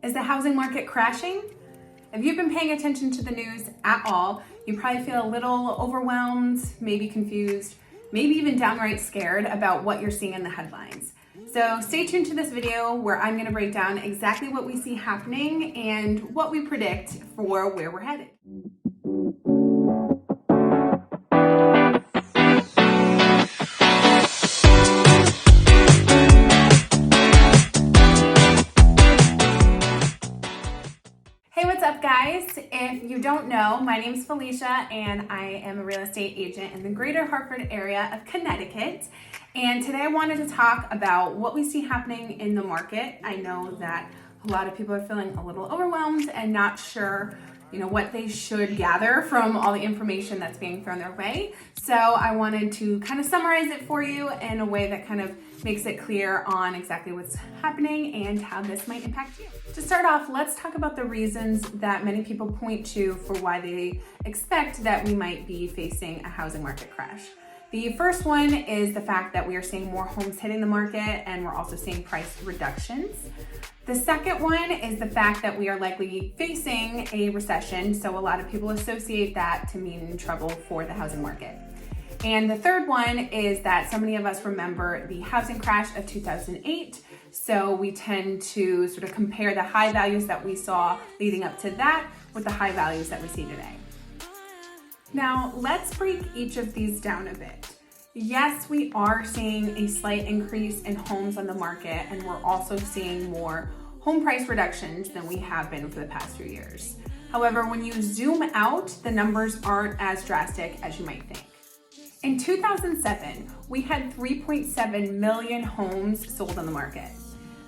Is the housing market crashing? If you've been paying attention to the news at all, you probably feel a little overwhelmed, maybe confused, maybe even downright scared about what you're seeing in the headlines. So stay tuned to this video where I'm going to break down exactly what we see happening and what we predict for where we're headed. Hey, what's up guys? If you don't know, my name is Felicia and I am a real estate agent in the greater Hartford area of Connecticut. And today I wanted to talk about what we see happening in the market. I know that a lot of people are feeling a little overwhelmed and not sure, what they should gather from all the information that's being thrown their way. So I wanted to kind of summarize it for you in a way that kind of makes it clear on exactly what's happening and how this might impact you. To start off, let's talk about the reasons that many people point to for why they expect that we might be facing a housing market crash. The first one is the fact that we are seeing more homes hitting the market and we're also seeing price reductions. The second one is the fact that we are likely facing a recession, so a lot of people associate that to mean trouble for the housing market. And the third one is that so many of us remember the housing crash of 2008, so we tend to sort of compare the high values that we saw leading up to that with the high values that we see today. Now, let's break each of these down a bit. Yes, we are seeing a slight increase in homes on the market, and we're also seeing more home price reductions than we have been for the past few years. However, when you zoom out, the numbers aren't as drastic as you might think. In 2007, we had 3.7 million homes sold on the market.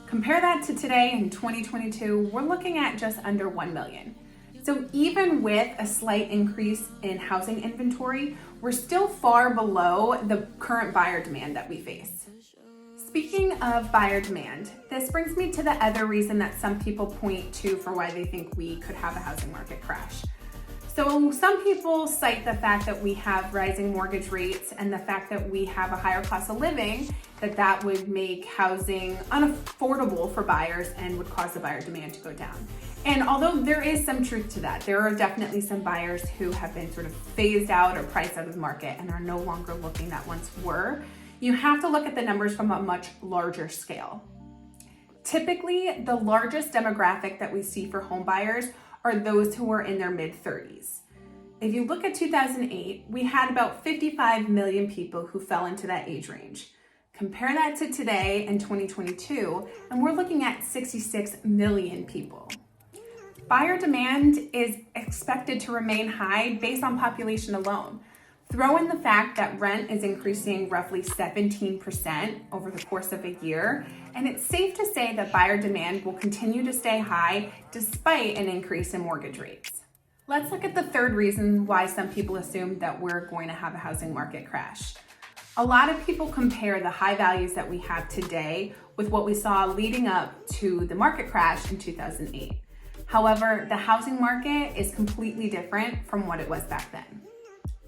Compare that to today in 2022, we're looking at just under 1 million. So even with a slight increase in housing inventory, we're still far below the current buyer demand that we face. Speaking of buyer demand, this brings me to the other reason that some people point to for why they think we could have a housing market crash. So some people cite the fact that we have rising mortgage rates and the fact that we have a higher cost of living, that would make housing unaffordable for buyers and would cause the buyer demand to go down. And although there is some truth to that, there are definitely some buyers who have been sort of phased out or priced out of the market and are no longer looking that once were. You have to look at the numbers from a much larger scale. Typically, the largest demographic that we see for home buyers are those who are in their mid-30s. If you look at 2008, we had about 55 million people who fell into that age range. Compare that to today in 2022, and we're looking at 66 million people. Buyer demand is expected to remain high based on population alone. Throw in the fact that rent is increasing roughly 17% over the course of a year, and it's safe to say that buyer demand will continue to stay high despite an increase in mortgage rates. Let's look at the third reason why some people assume that we're going to have a housing market crash. A lot of people compare the high values that we have today with what we saw leading up to the market crash in 2008. However, the housing market is completely different from what it was back then.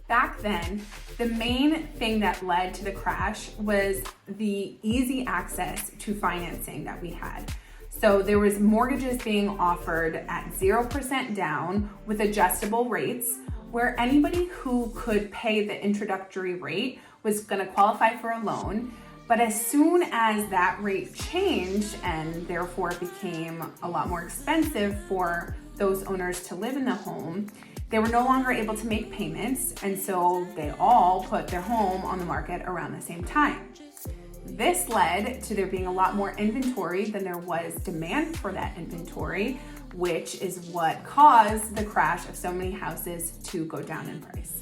Back then, the main thing that led to the crash was the easy access to financing that we had. So there was mortgages being offered at 0% down with adjustable rates, where anybody who could pay the introductory rate was going to qualify for a loan. But as soon as that rate changed and therefore it became a lot more expensive for those owners to live in the home, they were no longer able to make payments, and so they all put their home on the market around the same time. This led to there being a lot more inventory than there was demand for that inventory, which is what caused the crash of so many houses to go down in price.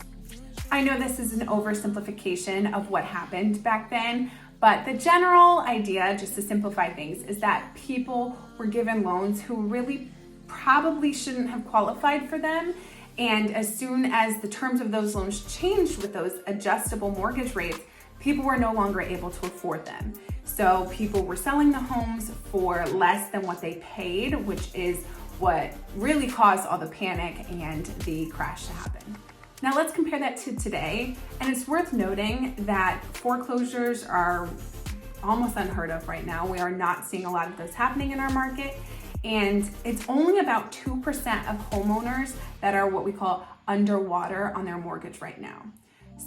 I know this is an oversimplification of what happened back then, but the general idea, just to simplify things, is that people were given loans who really probably shouldn't have qualified for them. And as soon as the terms of those loans changed with those adjustable mortgage rates, people were no longer able to afford them. So people were selling the homes for less than what they paid, which is what really caused all the panic and the crash to happen. Now let's compare that to today. And it's worth noting that foreclosures are almost unheard of right now. We are not seeing a lot of those happening in our market. And it's only about 2% of homeowners that are what we call underwater on their mortgage right now.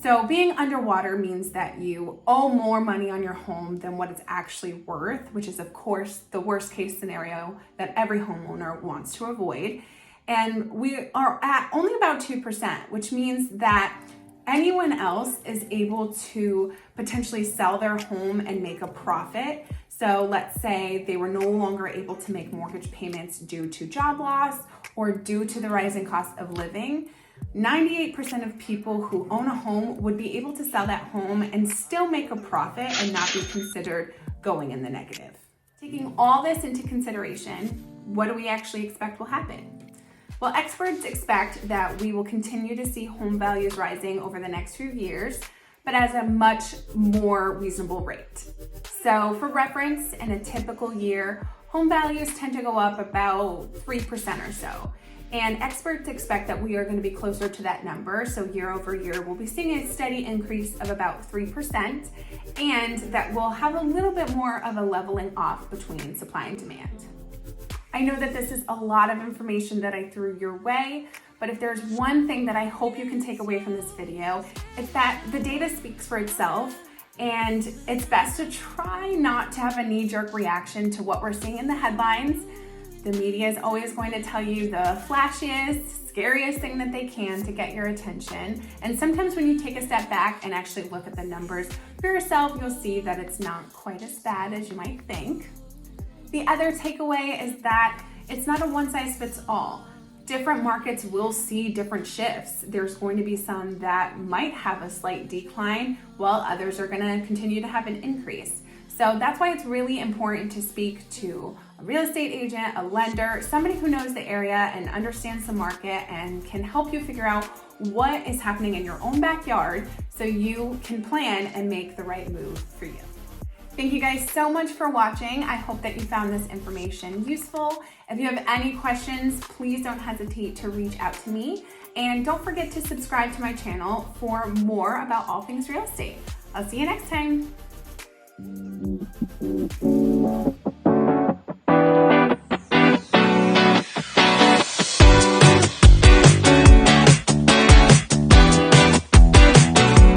So being underwater means that you owe more money on your home than what it's actually worth, which is of course the worst case scenario that every homeowner wants to avoid. And we are at only about 2%, which means that anyone else is able to potentially sell their home and make a profit. So let's say they were no longer able to make mortgage payments due to job loss or due to the rising cost of living. 98% of people who own a home would be able to sell that home and still make a profit and not be considered going in the negative. Taking all this into consideration, what do we actually expect will happen? Well, experts expect that we will continue to see home values rising over the next few years, but at a much more reasonable rate. So for reference, in a typical year, home values tend to go up about 3% or so. And experts expect that we are going to be closer to that number. So year over year, we'll be seeing a steady increase of about 3%, and that we'll have a little bit more of a leveling off between supply and demand. I know that this is a lot of information that I threw your way, but if there's one thing that I hope you can take away from this video, it's that the data speaks for itself, and it's best to try not to have a knee-jerk reaction to what we're seeing in the headlines. The media is always going to tell you the flashiest, scariest thing that they can to get your attention. And sometimes when you take a step back and actually look at the numbers for yourself, you'll see that it's not quite as bad as you might think. The other takeaway is that it's not a one-size-fits-all. Different markets will see different shifts. There's going to be some that might have a slight decline, while others are going to continue to have an increase. So that's why it's really important to speak to a real estate agent, a lender, somebody who knows the area and understands the market and can help you figure out what is happening in your own backyard so you can plan and make the right move for you. Thank you guys so much for watching. I hope that you found this information useful. If you have any questions, please don't hesitate to reach out to me. And don't forget to subscribe to my channel for more about all things real estate. I'll see you next time.